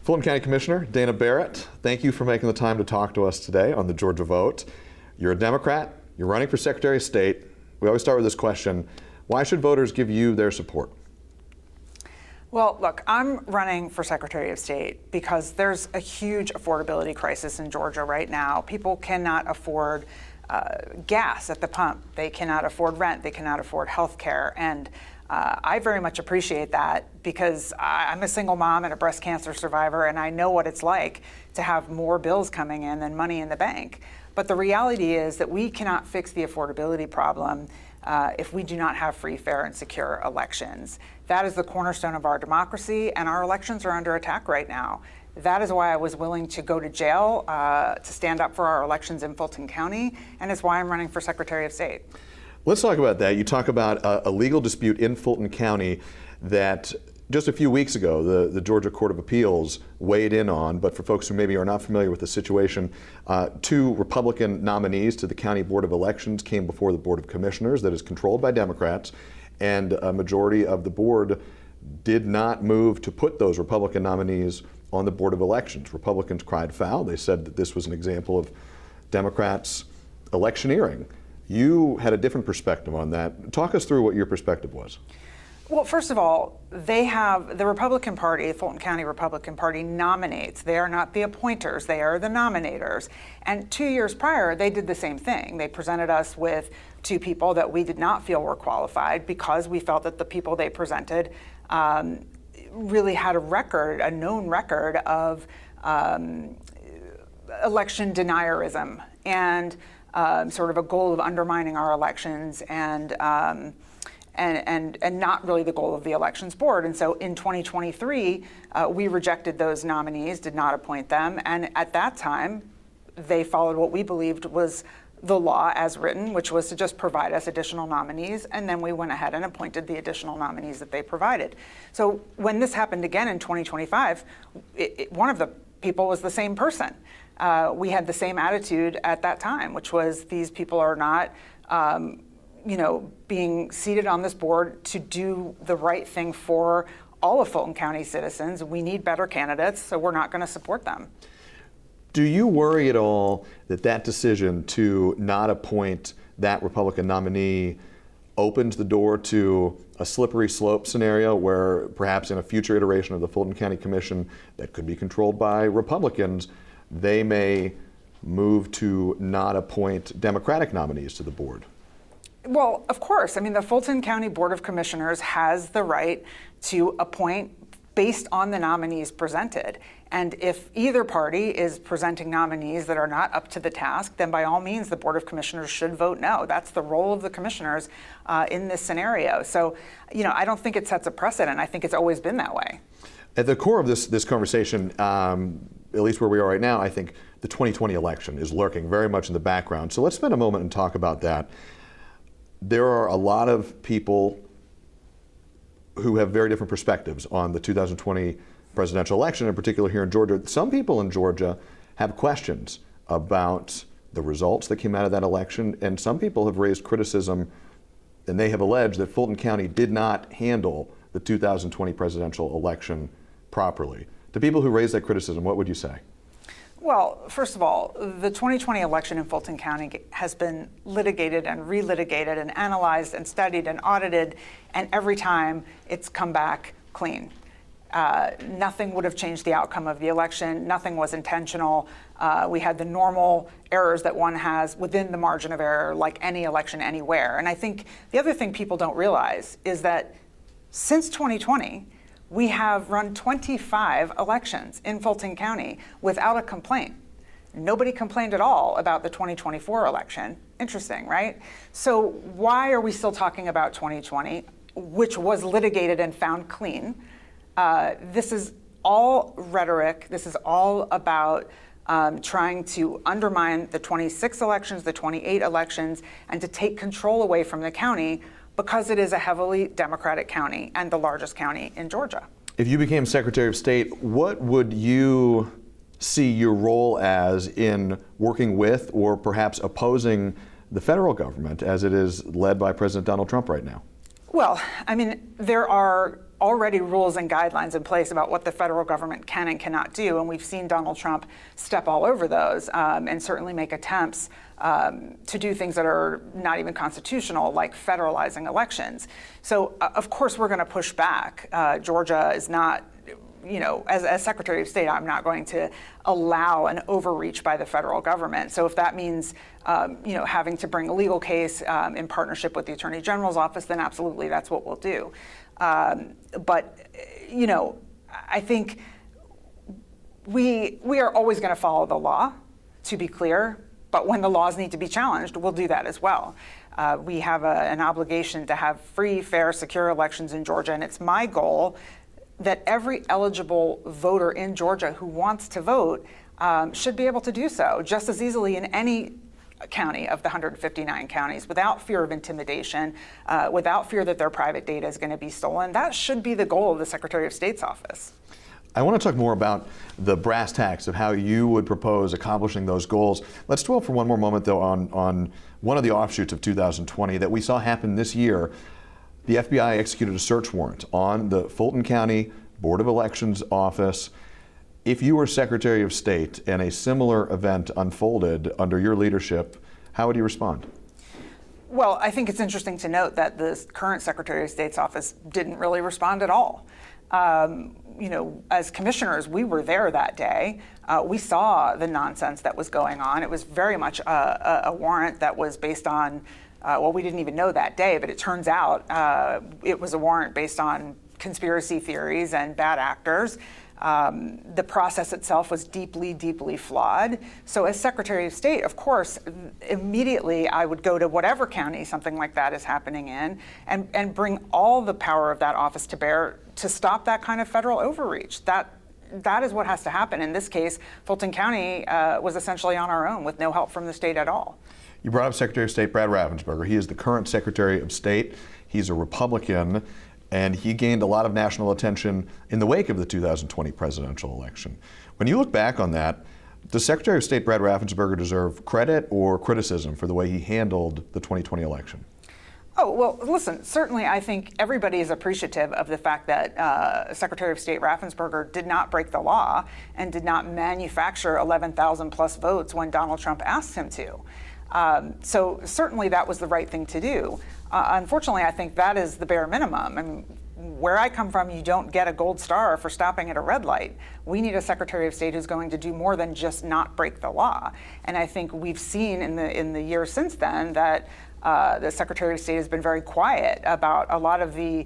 Fulton County Commissioner Dana Barrett, thank you for making the time to talk to us today on the Georgia vote. You're a Democrat, you're running for Secretary of State. We always start with this question: why should voters give you their support? Well, look, I'm running for Secretary of State because there's a huge affordability crisis in Georgia right now. People cannot afford gas at the pump. They cannot afford rent. They cannot afford health care. And I very much appreciate that because I'm a single mom and a breast cancer survivor, and I know what it's like to have more bills coming in than money in the bank. But the reality is that we cannot fix the affordability problem if we do not have free, fair, and secure elections. That is the cornerstone of our democracy, and our elections are under attack right now. That is why I was willing to go to jail to stand up for our elections in Fulton County, and it's why I'm running for Secretary of State. Let's talk about that. You talk about a legal dispute in Fulton County that just a few weeks ago the Georgia Court of Appeals weighed in on, but for folks who maybe are not familiar with the situation, two Republican nominees to the County Board of Elections came before the Board of Commissioners that is controlled by Democrats, and a majority of the board did not move to put those Republican nominees on the Board of Elections. Republicans cried foul. They said that this was an example of Democrats electioneering. You had a different perspective on that. Talk us through what your perspective was. Well, first of all, they have the Republican Party, the Fulton County Republican Party nominates. They are not the appointers, they are the nominators. And 2 years prior, they did the same thing. They presented us with two people that we did not feel were qualified because we felt that the people they presented really had a known record of election denierism and sort of a goal of undermining our elections and not really the goal of the Elections Board. And so in 2023, we rejected those nominees, did not appoint them. And at that time, they followed what we believed was the law as written, which was to just provide us additional nominees. And then we went ahead and appointed the additional nominees that they provided. So when this happened again in 2025, one of the people was the same person. We had the same attitude at that time, which was these people are not being seated on this board to do the right thing for all of Fulton County citizens. We need better candidates, so we're not going to support them. Do you worry at all that that decision to not appoint that Republican nominee opens the door to a slippery slope scenario where perhaps in a future iteration of the Fulton County Commission that could be controlled by Republicans, they may move to not appoint Democratic nominees to the board? Well, of course. I mean, the Fulton County Board of Commissioners has the right to appoint based on the nominees presented. And if either party is presenting nominees that are not up to the task, then by all means, the Board of Commissioners should vote no. That's the role of the commissioners in this scenario. So, I don't think it sets a precedent. I think it's always been that way. At the core of this conversation, at least where we are right now, I think the 2020 election is lurking very much in the background. So let's spend a moment and talk about that. There are a lot of people who have very different perspectives on the 2020 presidential election, in particular here in Georgia. Some people in Georgia have questions about the results that came out of that election, and some people have raised criticism, and they have alleged that Fulton County did not handle the 2020 presidential election properly. To people who raise that criticism, what would you say? Well, first of all, the 2020 election in Fulton County has been litigated and relitigated and analyzed and studied and audited, and every time it's come back clean. Nothing would have changed the outcome of the election. Nothing was intentional. We had the normal errors that one has within the margin of error, like any election anywhere. And I think the other thing people don't realize is that since 2020, we have run 25 elections in Fulton County without a complaint. Nobody complained at all about the 2024 election. Interesting, right? So why are we still talking about 2020, which was litigated and found clean? This is all rhetoric. This is all about trying to undermine the 26 elections, the 28 elections, and to take control away from the county because it is a heavily Democratic county and the largest county in Georgia. If you became Secretary of State, what would you see your role as in working with or perhaps opposing the federal government as it is led by President Donald Trump right now? Well, I mean, there are already rules and guidelines in place about what the federal government can and cannot do, and we've seen Donald Trump step all over those and certainly make attempts to do things that are not even constitutional, like federalizing elections. So, of course, we're going to push back. Georgia is not, as Secretary of State, I'm not going to allow an overreach by the federal government. So if that means, having to bring a legal case in partnership with the Attorney General's office, then absolutely that's what we'll do. But I think we are always going to follow the law, to be clear. But when the laws need to be challenged, we'll do that as well. We have an obligation to have free, fair, secure elections in Georgia, and it's my goal that every eligible voter in Georgia who wants to vote should be able to do so just as easily in any county of the 159 counties without fear of intimidation, without fear that their private data is going to be stolen. That should be the goal of the Secretary of State's office. I want to talk more about the brass tacks of how you would propose accomplishing those goals. Let's dwell for one more moment, though, on one of the offshoots of 2020 that we saw happen this year. The FBI executed a search warrant on the Fulton County Board of Elections office. If you were Secretary of State and a similar event unfolded under your leadership, how would you respond? Well, I think it's interesting to note that the current Secretary of State's office didn't really respond at all. As commissioners, we were there that day. We saw the nonsense that was going on. It was very much a warrant that was based on, we didn't even know that day, but it turns out it was a warrant based on conspiracy theories and bad actors. The process itself was deeply, deeply flawed. So as Secretary of State, of course, immediately I would go to whatever county something like that is happening in and bring all the power of that office to bear to stop that kind of federal overreach. That is what has to happen. In this case, Fulton County was essentially on our own with no help from the state at all. You brought up Secretary of State Brad Raffensperger. He is the current Secretary of State. He's a Republican, and he gained a lot of national attention in the wake of the 2020 presidential election. When you look back on that, does Secretary of State Brad Raffensperger deserve credit or criticism for the way he handled the 2020 election? Oh, well, listen, certainly I think everybody is appreciative of the fact that Secretary of State Raffensperger did not break the law and did not manufacture 11,000 plus votes when Donald Trump asked him to. So certainly that was the right thing to do. Unfortunately, I think that is the bare minimum. I mean, where I come from, you don't get a gold star for stopping at a red light. We need a Secretary of State who's going to do more than just not break the law. And I think we've seen in the years since then that the Secretary of State has been very quiet about a lot of the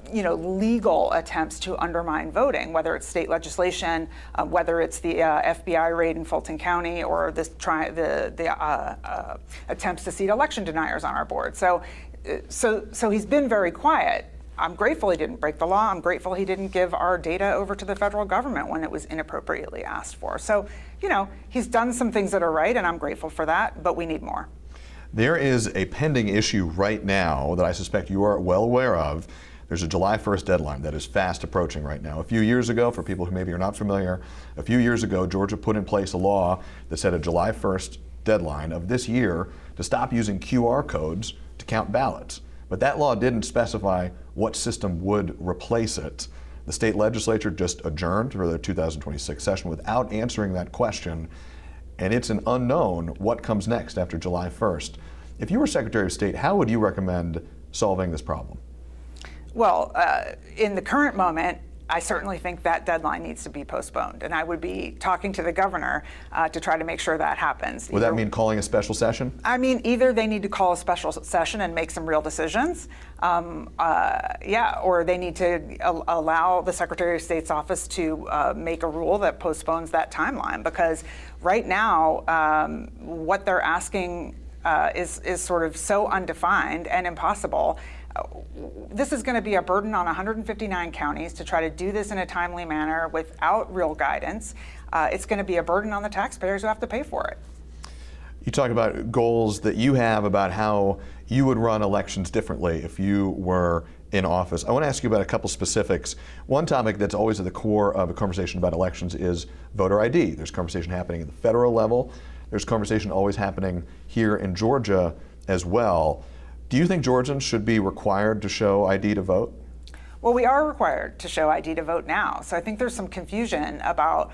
legal attempts to undermine voting, whether it's state legislation, whether it's the FBI raid in Fulton County, or the attempts to seat election deniers on our board. So he's been very quiet. I'm grateful he didn't break the law. I'm grateful he didn't give our data over to the federal government when it was inappropriately asked for. So, he's done some things that are right, and I'm grateful for that, but we need more. There is a pending issue right now that I suspect you are well aware of. There's a July 1st deadline that is fast approaching right now. A few years ago, for people who maybe are not familiar, Georgia put in place a law that set a July 1st deadline of this year to stop using QR codes to count ballots. But that law didn't specify what system would replace it. The state legislature just adjourned for their 2026 session without answering that question. And it's an unknown what comes next after July 1st. If you were Secretary of State, how would you recommend solving this problem? Well, in the current moment, I certainly think that deadline needs to be postponed. And I would be talking to the governor to try to make sure that happens. Would that mean calling a special session? I mean, either they need to call a special session and make some real decisions, or they need to allow the Secretary of State's office to make a rule that postpones that timeline. Because right now, what they're asking is sort of so undefined and impossible. This is going to be a burden on 159 counties to try to do this in a timely manner without real guidance. It's going to be a burden on the taxpayers who have to pay for it. You talk about goals that you have about how you would run elections differently if you were in office. I want to ask you about a couple specifics. One topic that's always at the core of a conversation about elections is voter ID. There's conversation happening at the federal level. There's conversation always happening here in Georgia as well. Do you think Georgians should be required to show ID to vote? Well, we are required to show ID to vote now. So I think there's some confusion about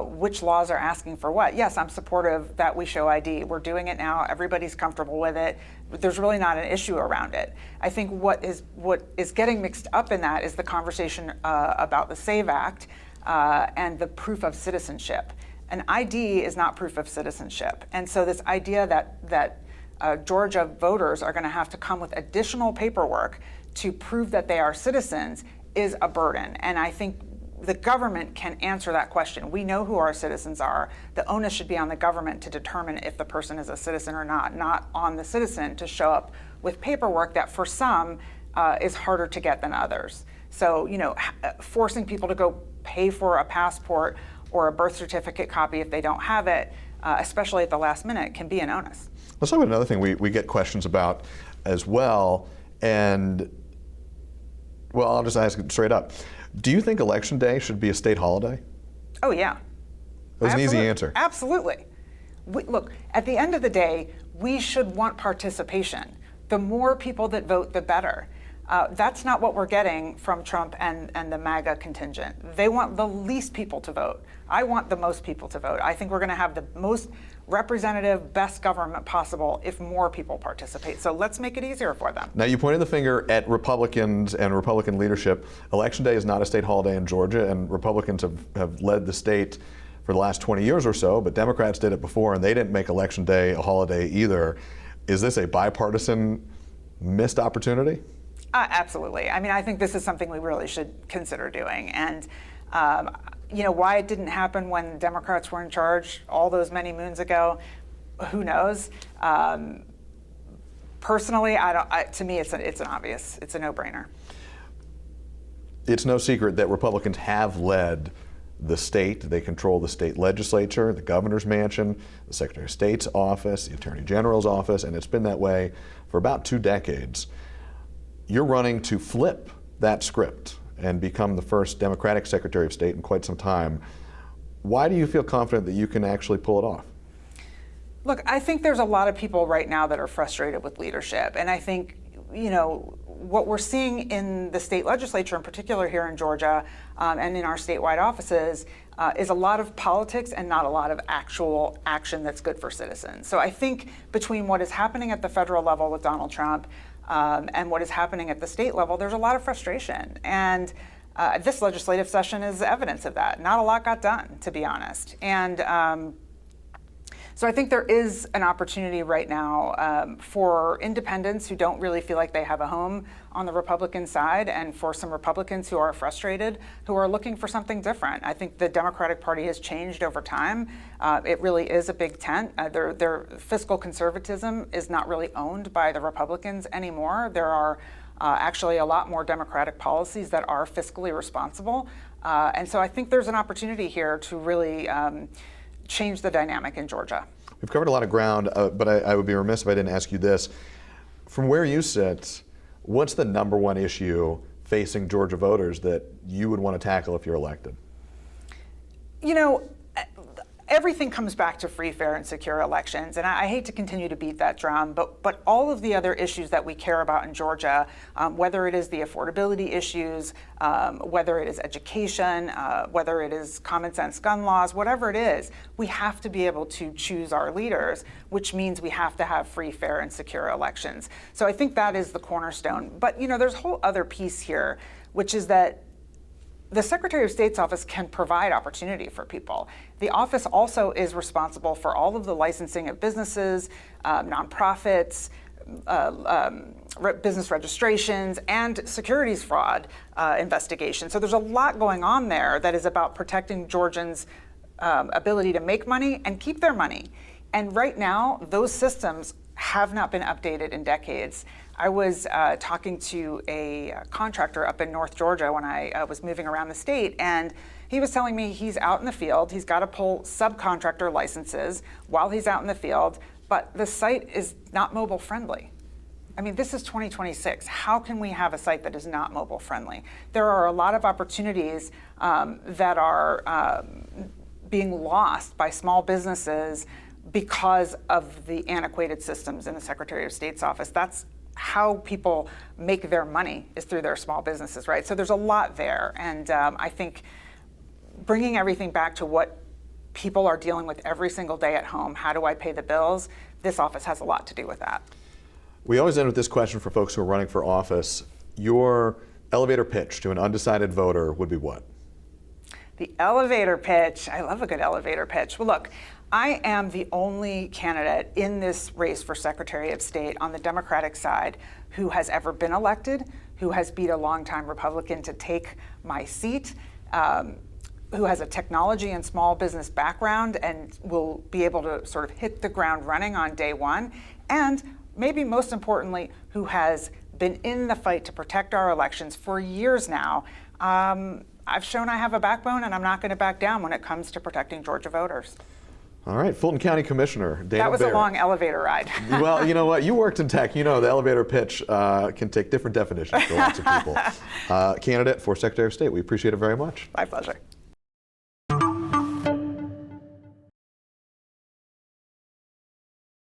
which laws are asking for what. Yes, I'm supportive that we show ID. We're doing it now. Everybody's comfortable with it. There's really not an issue around it. I think what is getting mixed up in that is the conversation about the SAVE Act and the proof of citizenship. An ID is not proof of citizenship. And so this idea that Georgia voters are going to have to come with additional paperwork to prove that they are citizens is a burden. And I think the government can answer that question. We know who our citizens are. The onus should be on the government to determine if the person is a citizen or not on the citizen to show up with paperwork that for some is harder to get than others. So, forcing people to go pay for a passport or a birth certificate copy if they don't have it, especially at the last minute, can be an onus. Let's talk about another thing we get questions about as well. And, well, I'll just ask it straight up. Do you think Election Day should be a state holiday? Oh, yeah. That's an easy answer. Absolutely. Look, at the end of the day, we should want participation. The more people that vote, the better. That's not what we're getting from Trump and the MAGA contingent. They want the least people to vote. I want the most people to vote. I think we're going to have the most representative, best government possible if more people participate. So let's make it easier for them. Now, you pointed the finger at Republicans and Republican leadership. Election Day is not a state holiday in Georgia, and Republicans have led the state for the last 20 years or so, but Democrats did it before, and they didn't make Election Day a holiday either. Is this a bipartisan missed opportunity? Absolutely. I mean, I think this is something we really should consider doing. And, why it didn't happen when Democrats were in charge all those many moons ago, who knows? Personally, to me, it's an obvious, it's a no-brainer. It's no secret that Republicans have led the state. They control the state legislature, the governor's mansion, the Secretary of State's office, the Attorney General's office, and it's been that way for about 2 decades. You're running to flip that script and become the first Democratic Secretary of State in quite some time. Why do you feel confident that you can actually pull it off? Look, I think there's a lot of people right now that are frustrated with leadership. And I think, what we're seeing in the state legislature, in particular here in Georgia, and in our statewide offices, is a lot of politics and not a lot of actual action that's good for citizens. So I think between what is happening at the federal level with Donald Trump and what is happening at the state level, there's a lot of frustration. And this legislative session is evidence of that. Not a lot got done, to be honest. And so I think there is an opportunity right now for independents who don't really feel like they have a home on the Republican side, and for some Republicans who are frustrated, who are looking for something different. I think the Democratic Party has changed over time. It really is a big tent. Their fiscal conservatism is not really owned by the Republicans anymore. There are actually a lot more Democratic policies that are fiscally responsible. And so I think there's an opportunity here to really change the dynamic in Georgia. We've covered a lot of ground, but I would be remiss if I didn't ask you this. From where you sit, what's the number one issue facing Georgia voters that you would want to tackle if you're elected? Everything comes back to free, fair, and secure elections, and I hate to continue to beat that drum, but all of the other issues that we care about in Georgia, whether it is the affordability issues, whether it is education, whether it is common sense gun laws, whatever it is, we have to be able to choose our leaders, which means we have to have free, fair, and secure elections. So I think that is the cornerstone. But there's a whole other piece here, which is that the Secretary of State's office can provide opportunity for people. The office also is responsible for all of the licensing of businesses, nonprofits, business registrations, and securities fraud investigations. So there's a lot going on there that is about protecting Georgians' ability to make money and keep their money. And right now, those systems have not been updated in decades. I was talking to a contractor up in North Georgia when I was moving around the state, and he was telling me he's out in the field. He's got to pull subcontractor licenses while he's out in the field, but the site is not mobile friendly. I mean, this is 2026. How can we have a site that is not mobile friendly? There are a lot of opportunities that are being lost by small businesses because of the antiquated systems in the Secretary of State's office. That's how people make their money is through their small businesses, right? So there's a lot there. And I think bringing everything back to what people are dealing with every single day at home, how do I pay the bills? This office has a lot to do with that. We always end with this question for folks who are running for office. Your elevator pitch to an undecided voter would be what? The elevator pitch, I love a good elevator pitch. Well, look, I am the only candidate in this race for Secretary of State on the Democratic side who has ever been elected, who has beat a longtime Republican to take my seat, who has a technology and small business background and will be able to sort of hit the ground running on day one, and maybe most importantly, who has been in the fight to protect our elections for years now. I've shown I have a backbone, and I'm not going to back down when it comes to protecting Georgia voters. All right, Fulton County Commissioner Dana Barrett. That was a long elevator ride. Well, you know what? You worked in tech. You know the elevator pitch can take different definitions for lots of people. Candidate for Secretary of State, we appreciate it very much. My pleasure.